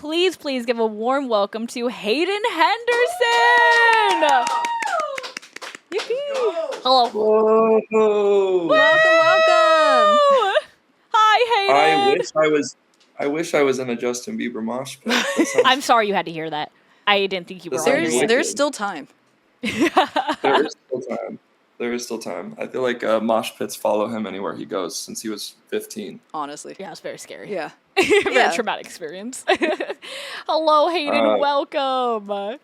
please give a warm welcome to Haiden Henderson. Yippee. Hello. Whoa. Welcome. Hi, Haiden. I wish I was in a Justin Bieber mosh pit. I'm sorry you had to hear that. I didn't think you were on there yet. There's still time. There is still time. I feel like mosh pits follow him anywhere he goes since he was 15. Honestly. Yeah, it's very scary. Yeah. Very traumatic experience. Hello, Haiden. Welcome.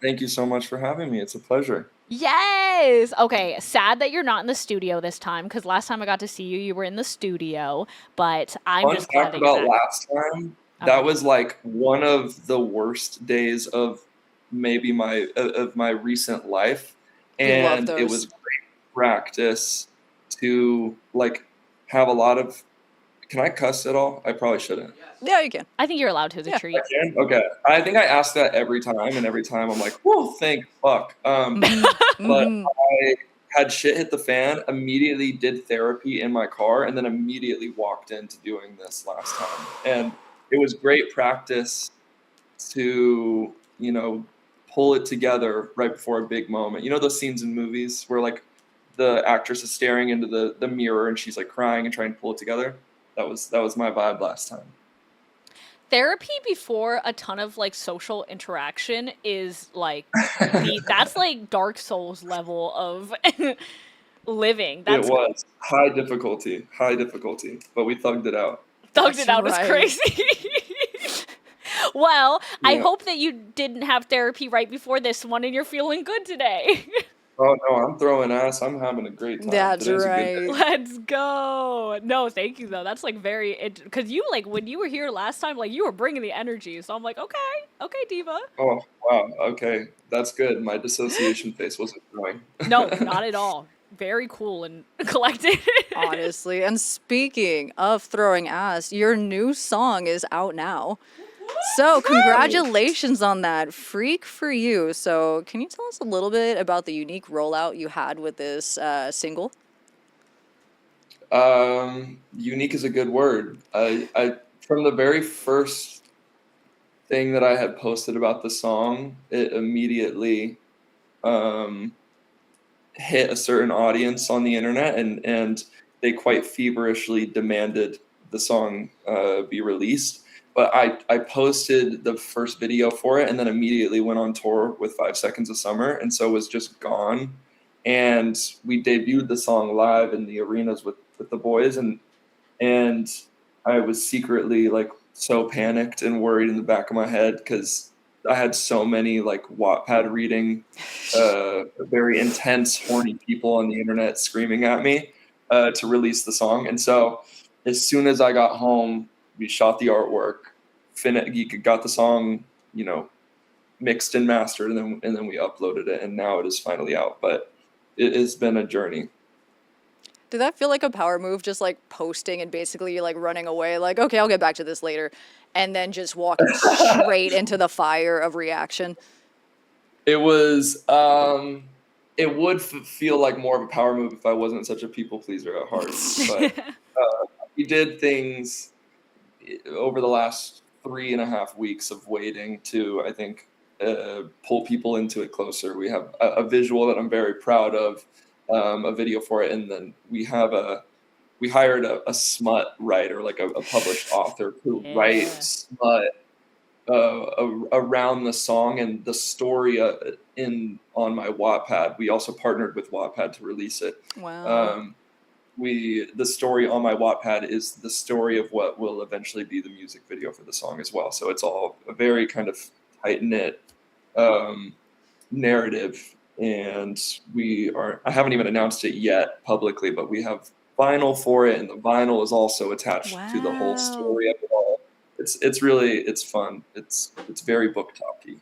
Thank you so much for having me. It's a pleasure. Yes. Okay. Sad that you're not in the studio this time, because last time I got to see you, you were in the studio. But I'm just glad that you're back. Last time. Okay. That was like one of the worst days of maybe my recent life, and it was great practice to like have a lot of. Can I cuss at all? I probably shouldn't. Yeah, you can. I think you're allowed to as a treat. I can? Okay. I think I ask that every time, and every time I'm like, whoa, thank fuck. But I had shit hit the fan, immediately did therapy in my car, and then immediately walked into doing this last time. And it was great practice to, pull it together right before a big moment. You know those scenes in movies where like the actress is staring into the mirror and she's like crying and trying to pull it together? That was my vibe last time. Therapy before a ton of like social interaction is like that's like Dark Souls level of living. It was high difficulty, but we thugged it out. Thugged it out is crazy. Well, yeah. I hope that you didn't have therapy right before this one and you're feeling good today. Oh, no, I'm throwing ass. I'm having a great time. That's right. Let's go. No, thank you, though. That's, like, because you, like, when you were here last time, like, you were bringing the energy. So I'm like, okay, Diva. Oh, wow. Okay. That's good. My dissociation face wasn't going. No, not at all. Very cool and collected. Honestly. And speaking of throwing ass, your new song is out now. So congratulations on that. Freak for you. So can you tell us a little bit about the unique rollout you had with this single? Unique is a good word. I from the very first thing that I had posted about the song, it immediately hit a certain audience on the internet, and they quite feverishly demanded the song be released. But I posted the first video for it and then immediately went on tour with 5 Seconds of Summer, and so was just gone. And we debuted the song live in the arenas with the boys, and I was secretly like so panicked and worried in the back of my head because I had so many like Wattpad reading, very intense, horny people on the internet screaming at me to release the song. And so as soon as I got home, we shot the artwork, got the song, mixed and mastered, and then we uploaded it, and now it is finally out. But it has been a journey. Did that feel like a power move, just like posting and basically like running away, like, okay, I'll get back to this later, and then just walking straight into the fire of reaction? It was, it would feel like more of a power move if I wasn't such a people pleaser at heart. But we did things over the last 3.5 weeks of waiting to, I think, pull people into it closer. We have a visual that I'm very proud of, a video for it, and then we hired a smut writer, like a published author who writes smut around the song and the story on my Wattpad. We also partnered with Wattpad to release it. Wow. The story on my Wattpad is the story of what will eventually be the music video for the song as well. So it's all a very kind of tight-knit narrative. And I haven't even announced it yet publicly, but we have vinyl for it, and the vinyl is also attached to the whole story of it all. It's fun. It's very book talky.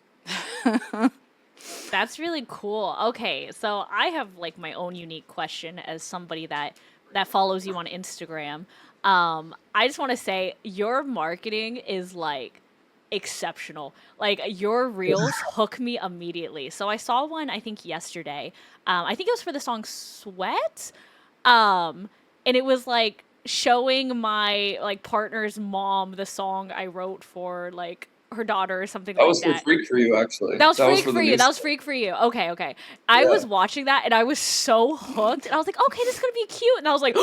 That's really cool. Okay, so I have like my own unique question as somebody that follows you on Instagram. I just want to say your marketing is like exceptional. Like your reels hook me immediately. So I saw one I think yesterday. I think it was for the song Sweat. And it was like showing my like partner's mom the song I wrote for like her daughter or something That like was for that. Freak for You, actually. That was That was Freak for for the You. new That was stuff. Freak for You. Okay, okay. I Yeah. was watching that and I was so hooked. And I was like, okay, this is gonna be cute. And I was like,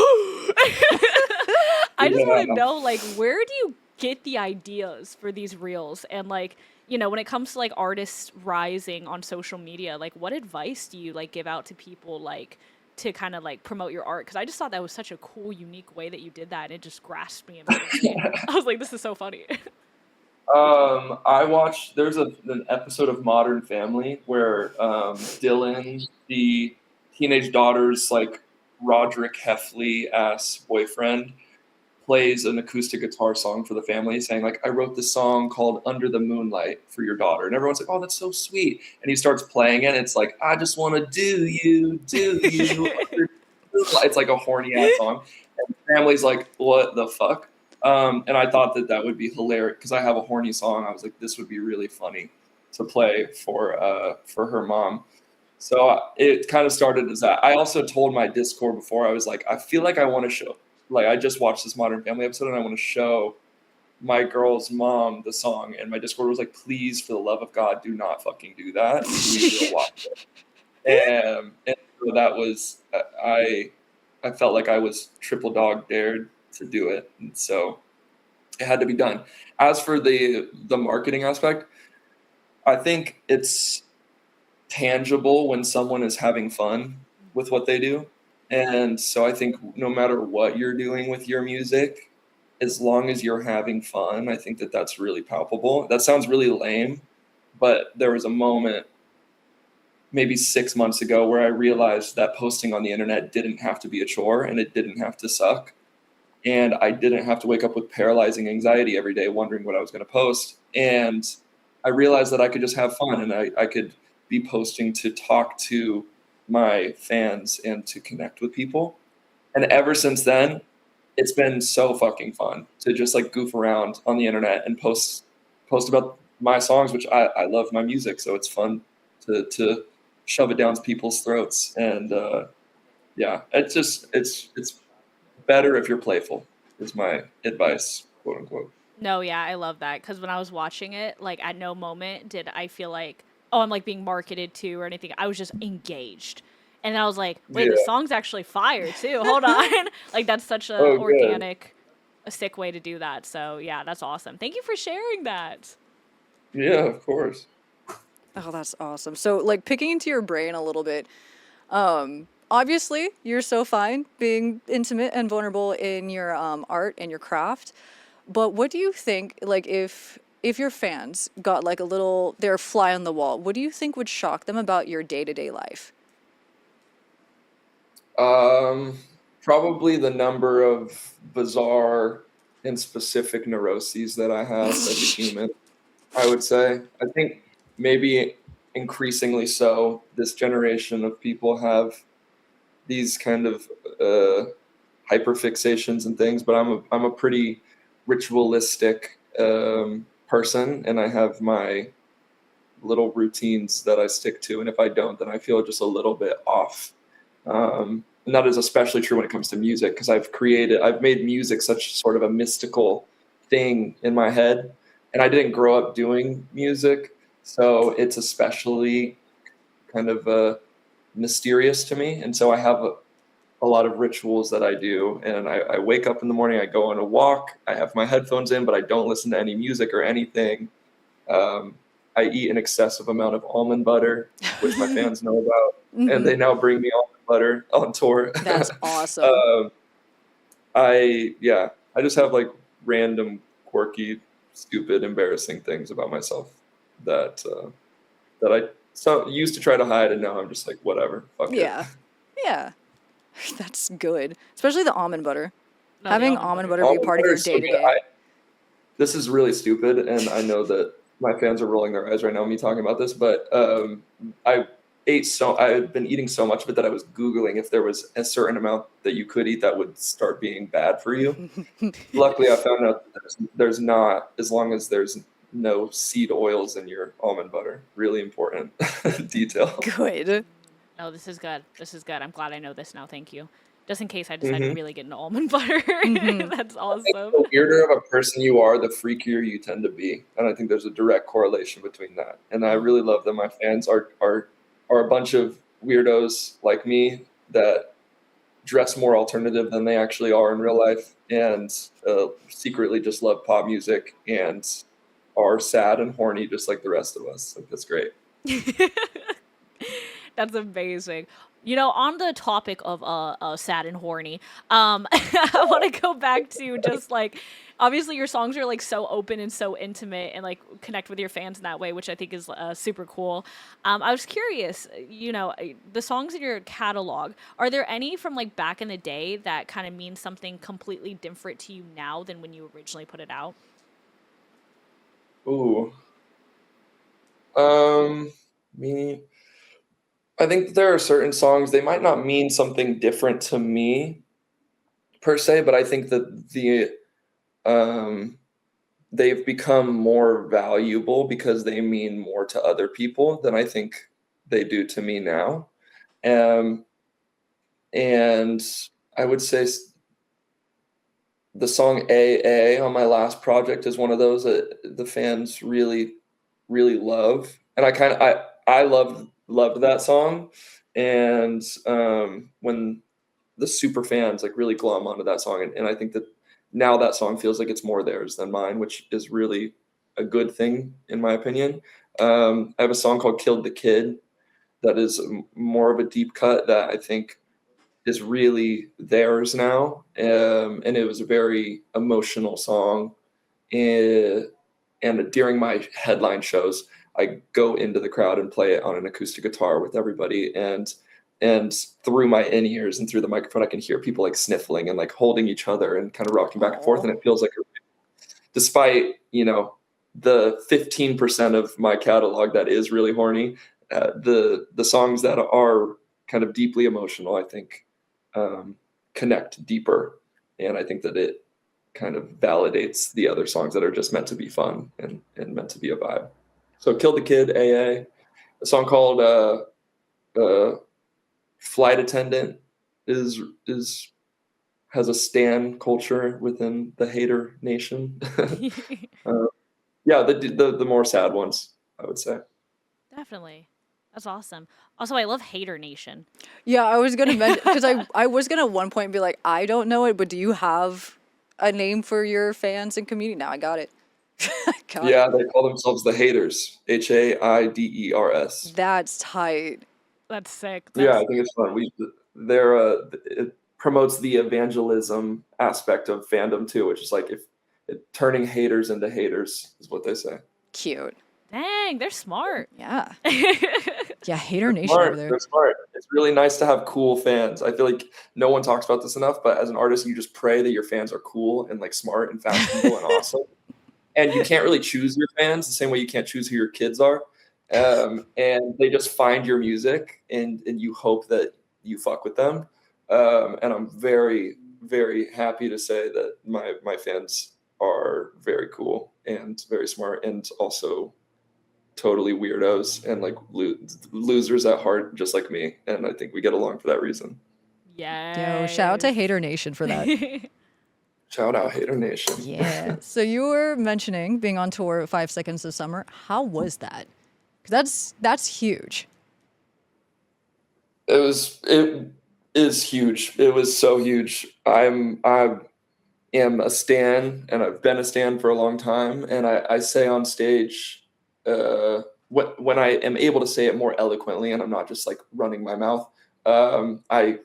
I just want to Yeah. know, like, where do you get the ideas for these reels? And like, when it comes to like artists rising on social media, like, what advice do you like give out to people, like, to kind of like promote your art? Because I just thought that was such a cool, unique way that you did that, and it just grasped me immediately. I was like, this is so funny. I watched. There's an episode of Modern Family where Dylan, the teenage daughter's like Roderick Heffley ass boyfriend, plays an acoustic guitar song for the family, saying like, "I wrote this song called Under the Moonlight for your daughter," and everyone's like, "Oh, that's so sweet." And he starts playing it. And it's like, "I just want to do you, do you." Under the moonlight." It's like a horny ass song, and the family's like, "What the fuck?" And I thought that would be hilarious because I have a horny song. I was like, this would be really funny to play for her mom. So it kind of started as that. I also told my Discord before, I was like, I feel like I want to show, like, I just watched this Modern Family episode and I want to show my girl's mom the song. And my Discord was like, please, for the love of God, do not fucking do that. We will watch it. And so that was, I felt like I was triple dog dared to do it. And so it had to be done. As for the marketing aspect, I think it's tangible when someone is having fun with what they do. And so I think no matter what you're doing with your music, as long as you're having fun, I think that that's really palpable. That sounds really lame, but there was a moment maybe 6 months ago where I realized that posting on the internet didn't have to be a chore and it didn't have to suck. And I didn't have to wake up with paralyzing anxiety every day wondering what I was going to post. And I realized that I could just have fun and I could be posting to talk to my fans and to connect with people. And ever since then, it's been so fucking fun to just like goof around on the internet and post about my songs, which I love my music. So it's fun to shove it down people's throats. And yeah, it's better if you're playful is my advice, quote unquote. No, yeah, I love that because when I was watching it, like at no moment did I feel like, oh, I'm like being marketed to or anything. I was just engaged. And I was like, wait, Yeah. the song's actually fire too. Hold on. Like that's such a Oh, good. organic, a sick way to do that. So yeah, that's awesome. Thank you for sharing that. Yeah, of course. Oh, that's awesome. So, like, picking into your brain a little bit, obviously, you're so fine being intimate and vulnerable in your art and your craft. But what do you think, like, if your fans got like a little, their fly on the wall, what do you think would shock them about your day-to-day life? Probably the number of bizarre and specific neuroses that I have as a human, I would say. I think maybe increasingly so, this generation of people have these kind of hyperfixations and things, but I'm a pretty ritualistic person, and I have my little routines that I stick to, and if I don't, then I feel just a little bit off. And that is especially true when it comes to music, because I've made music such sort of a mystical thing in my head, and I didn't grow up doing music, so it's especially kind of mysterious to me. And so I have a lot of rituals that I do, and I wake up in the morning, I go on a walk, I have my headphones in, but I don't listen to any music or anything. Um, I eat an excessive amount of almond butter, which my fans know about, and they now bring me almond butter on tour. That's awesome. I just have like random, quirky, stupid, embarrassing things about myself that I used to try to hide, and now I'm just like, whatever, fuck it. Yeah. Yeah. That's good. Especially the almond butter. No, the Having almond butter be Almond part of butter your is so day to good. day. This is really stupid, and I know that my fans are rolling their eyes right now, me talking about this, but I've been eating so much of it that I was Googling if there was a certain amount that you could eat that would start being bad for you. Luckily, I found out that there's not, as long as there's no seed oils in your almond butter. Really important detail. Good. No, this is good. This is good. I'm glad I know this now. Thank you. just in case I decide to Hmm. really get into almond butter. Hmm. That's I think awesome. the weirder of a person you are, the freakier you tend to be, and I think there's a direct correlation between that. And I really love that my fans are a bunch of weirdos like me that dress more alternative than they actually are in real life, and secretly just love pop music and are sad and horny just like the rest of us. Like that's great. That's amazing. You know, on the topic of sad and horny, I want to go back to just like obviously your songs are like so open and so intimate and like connect with your fans in that way, which I think is super cool. I was curious, you know, the songs in your catalog, are there any from like back in the day that kind of mean something completely different to you now than when you originally put it out? Ooh, me. I think there are certain songs they might not mean something different to me per se, but I think that um, they've become more valuable because they mean more to other people than I think they do to me now. Um, and I would say the song AA on my last project is one of those that the fans really love. And I loved that song. And when the super fans like really glom onto that song, and I think that now that song feels like it's more theirs than mine, which is really a good thing in my opinion. I have a song called "Killed the Kid" that is more of a deep cut that I think is really theirs now, and it was a very emotional song. And, and during my headline shows, I go into the crowd and play it on an acoustic guitar with everybody, and through my in ears and through the microphone, I can hear people like sniffling and like holding each other and kind of rocking back and forth, Oh. and it feels like, despite the 15% of my catalog that is really horny, the songs that are kind of deeply emotional, I think, connect deeper, and I think that it kind of validates the other songs that are just meant to be fun and meant to be a vibe. So "Kill the Kid," AA, a song called "Flight Attendant" is has a stan culture within the hater nation. uh, yeah, the more sad ones, I would say. Definitely. That's awesome. Also, I love Hater Nation. Yeah, I was gonna mention because I was gonna at one point be like, I don't know it, but do you have a name for your fans and community? Now I got it. I got it. Yeah, they call themselves the Haters, HAIDERS. That's tight. That's sick. Yeah, That's I think it's fun. It promotes the evangelism aspect of fandom too, which is like if turning haters into haters is what they say. Cute. dang, they're smart. Yeah. Yeah, Hater They're Nation over smart. there. They're smart. It's really nice to have cool fans. I feel like no one talks about this enough, but as an artist, you just pray that your fans are cool and like smart and fashionable and awesome. And you can't really choose your fans the same way you can't choose who your kids are. And they just find your music, and you hope that you fuck with them. And I'm very happy to say that my fans are very cool and very smart, and also totally weirdos and like losers at heart, just like me. And I think we get along for that reason. Yo, shout out to Yes. Hater Nation for that. Shout out Hater Nation. Yeah. So you were mentioning being on tour with 5 Seconds of Summer. How was that? 'Cause that's huge. It is huge. It was so huge. I am a stan, and I've been a stan for a long time. And I say on stage, when I am able to say it more eloquently, and I'm not just like running my mouth, I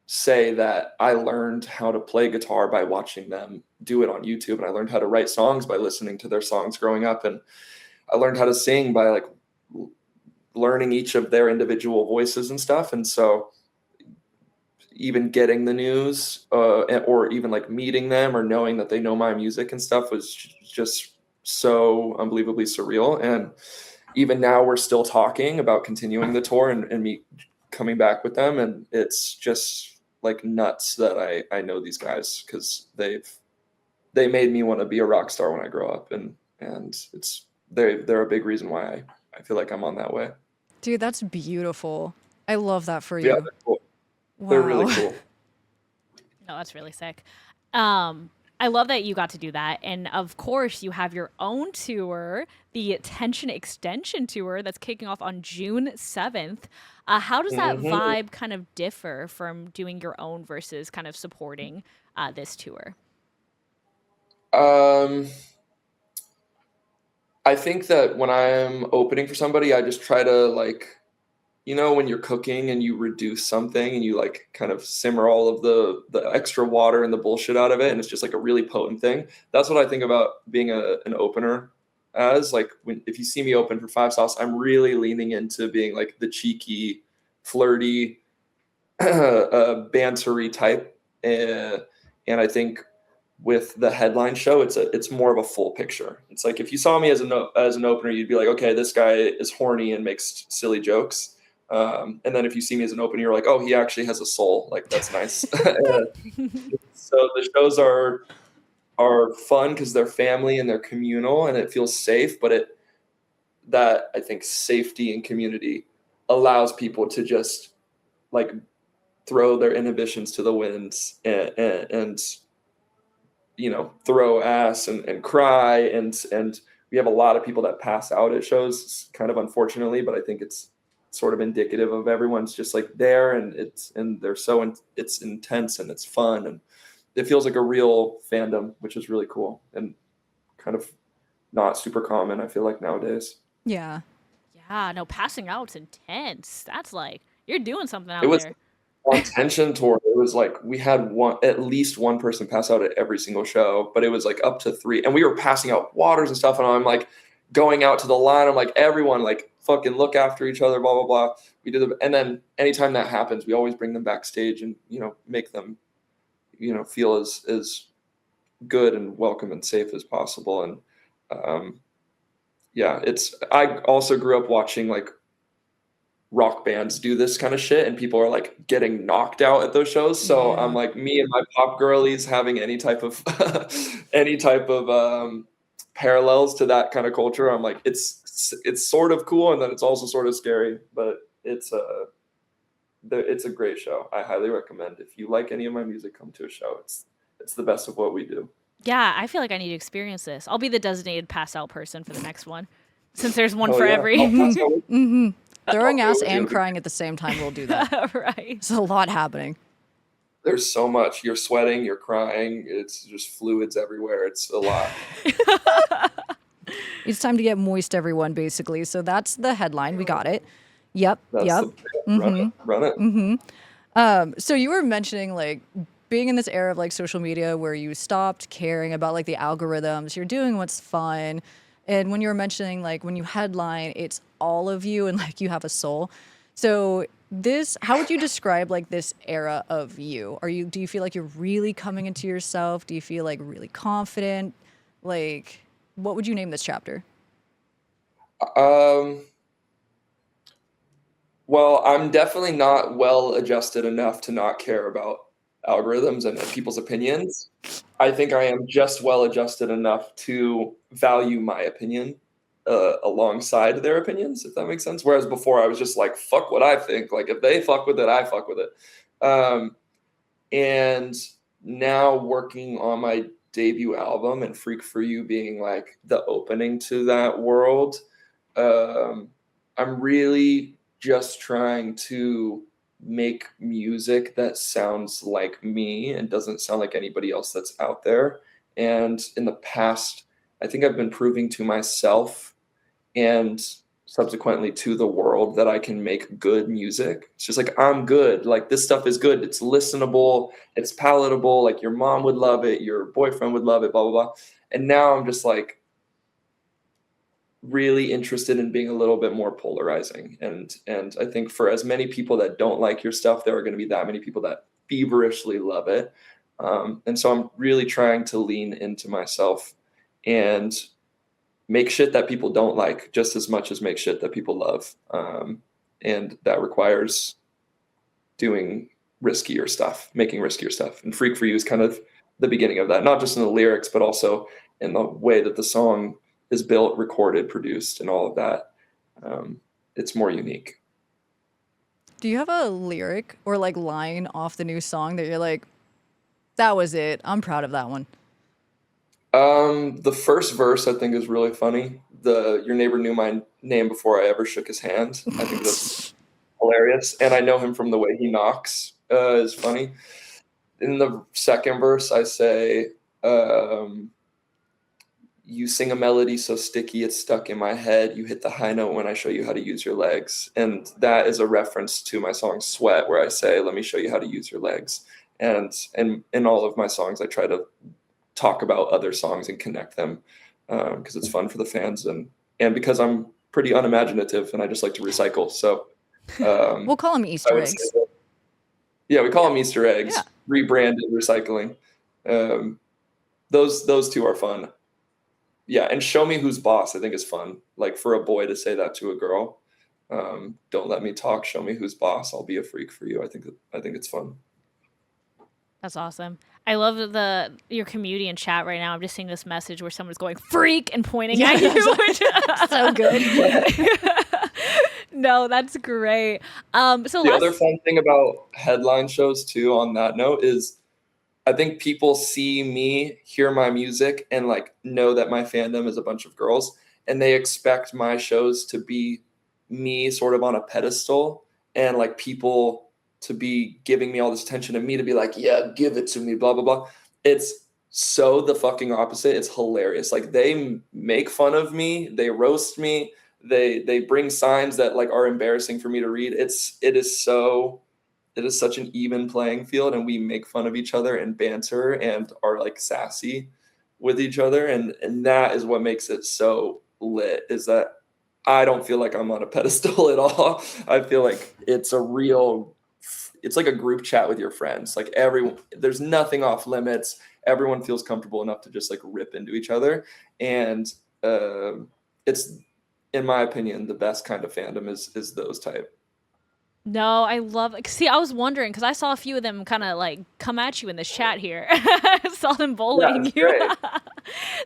say that I learned how to play guitar by watching them do it on YouTube, and I learned how to write songs by listening to their songs growing up, and I learned how to sing by like learning each of their individual voices and stuff. And so even getting the news, or even like meeting them or knowing that they know my music and stuff was just so unbelievably surreal. And even now we're still talking about continuing the tour, and me coming back with them, and it's just like nuts that I know these guys, because they made me want to be a rock star when I grow up, and they're a big reason why I feel like I'm on that way. Dude, that's beautiful. I love that for Yeah, you. they're cool. They're really Wow. cool. Oh, that's really sick. Um, I love that you got to do that. And of course, you have your own tour, the Tension Extension Tour, that's kicking off on June 7th. How does that Hmm. vibe kind of differ from doing your own versus kind of supporting this tour? Um, I think that when I'm opening for somebody, I just try to like, when you're cooking and you reduce something and you like kind of simmer all of the extra water and the bullshit out of it, and it's just like a really potent thing. That's what I think about being an opener as like if you see me open for Five Sauce, I'm really leaning into being like the cheeky, flirty, bantery type, and I think with the headline show, it's more of a full picture. It's like if you saw me as an opener, you'd be like, okay, this guy is horny and makes silly jokes. And then if you see me as an opener, you're like, oh, he actually has a soul. Like that's nice. So the shows are fun because they're family and they're communal and it feels safe. But that I think safety and community allows people to just like throw their inhibitions to the winds and throw ass and cry and we have a lot of people that pass out at shows, kind of unfortunately, but I think it's sort of indicative of everyone's just like there and they're it's intense and it's fun and it feels like a real fandom, which is really cool and kind of not super common, I feel like nowadays. Yeah. Yeah, no, passing out's intense. That's like, you're doing something It out was there. on Tension tour, it was like we had at least one person pass out at every single show, but it was like up to three, and we were passing out waters and stuff. And I'm like going out to the line. I'm like, everyone, like fucking look after each other, blah blah blah. We did, and then anytime that happens, we always bring them backstage and make them feel as good and welcome and safe as possible. And um, yeah, I also grew up watching like rock bands do this kind of shit and people are like getting knocked out at those shows, so I'm Yeah. like me and my pop girlies having any type of any type of parallels to that kind of culture. I'm like it's sort of cool and then it's also sort of scary, but it's a great show. I highly recommend. If you like any of my music, come to a show. It's the best of what we do. Yeah, I feel like I need to experience this. I'll be the designated pass out person for the next one, since there's one Oh for yeah, I'll every. pass out with Mm-hmm. I'll Throwing do it ass with you. and It'll be crying at the same time will do that. Right. There's a lot happening. There's so much. You're sweating, you're crying, it's just fluids everywhere. It's a lot. It's time to get moist, everyone, basically. So that's the headline. We got it. Yep. That's Yep. the run it. So you were mentioning like being in this era of like social media where you stopped caring about like the algorithms, you're doing what's fun. And when you were mentioning like when you headline, it's all of you and like you have a soul. So how would you describe like this era of you? Do you feel like you're really coming into yourself? Do you feel like really confident? Like, what would you name this chapter? Um, well, I'm definitely not well adjusted enough to not care about algorithms and people's opinions. I think I am just well adjusted enough to value my opinion alongside their opinions, if that makes sense. Whereas before I was just like, fuck what I think. Like if they fuck with it, I fuck with it. Um, and now working on my debut album and Freak for You being like the opening to that world, um, I'm really just trying to make music that sounds like me and doesn't sound like anybody else that's out there. And in the past, I think I've been proving to myself and subsequently to the world that I can make good music. It's just like I'm good. Like this stuff is good. It's listenable, it's palatable, like your mom would love it, your boyfriend would love it, blah blah blah. And now I'm just like really interested in being a little bit more polarizing, and I think for as many people that don't like your stuff, there are going to be that many people that feverishly love it. And so I'm really trying to lean into myself and make shit that people don't like just as much as make shit that people love. And that requires doing riskier stuff, making riskier stuff. And Freak for You is kind of the beginning of that, not just in the lyrics, but also in the way that the song is built, recorded, produced, and all of that. It's more unique. Do you have a lyric or like line off the new song that you're like, That was it. I'm proud of that one. The first verse I think is really funny. Your neighbor knew my name before I ever shook his hand. I think that's hilarious. And I know him from the way he knocks, is funny. In the second verse, I say, you sing a melody so sticky it's stuck in my head. You hit the high note when I show you how to use your legs. And that is a reference to my song Sweat, where I say, let me show you how to use your legs. And in all of my songs, I try to talk about other songs and connect them because it's fun for the fans and because I'm pretty unimaginative and I just like to recycle. So we'll call them Easter eggs. Yeah, we call them Easter eggs, Yeah. rebranded recycling. Those two are fun. Yeah, and show me who's boss, I think is fun. Like for a boy to say that to a girl, don't let me talk, show me who's boss. I'll be a freak for you. I think it's fun. That's awesome. I love your community in chat right now. I'm just seeing this message where someone's going freak and pointing at you. So good. No, that's great. So the other fun thing about headline shows too, on that note, is I think people see me, hear my music, and like know that my fandom is a bunch of girls, and they expect my shows to be me sort of on a pedestal, and like people to be giving me all this attention and me to be like, yeah, give it to me, blah, blah, blah. It's so the fucking opposite. It's hilarious. Like they make fun of me. They roast me. They bring signs that like are embarrassing for me to read. It is such an even playing field, and we make fun of each other and banter and are like sassy with each other. And that is what makes it so lit, is that I don't feel like I'm on a pedestal at all. I feel like it's like a group chat with your friends. Like there's nothing off limits. Everyone feels comfortable enough to just like rip into each other. And it's, in my opinion, the best kind of fandom is those type. No, I love it. See, I was wondering because I saw a few of them kind of like come at you in the chat here. I saw them bullying you.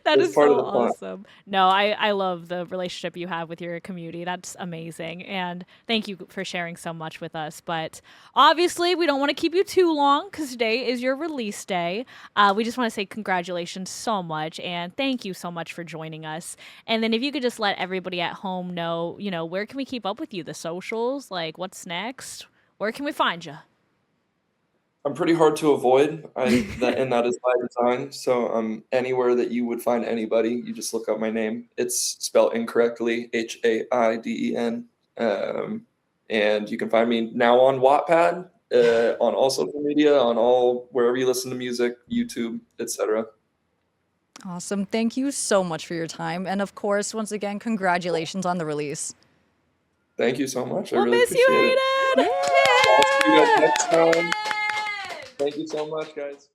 That is so awesome. No, I love the relationship you have with your community. That's amazing. And thank you for sharing so much with us. But obviously, we don't want to keep you too long because today is your release day. We just want to say congratulations so much. And thank you so much for joining us. And then if you could just let everybody at home know, where can we keep up with you? The socials, like what's next? Where can we find you? I'm pretty hard to avoid, and that is by design. So anywhere that you would find anybody, you just look up my name. It's spelled incorrectly, Haiden. And you can find me now on Wattpad, on all social media, on all wherever you listen to music, YouTube, etc. Awesome. Thank you so much for your time. And of course, once again, congratulations on the release. Thank you so much. We'll miss you, Haiden. I'll see you guys next time. Thank you so much, guys.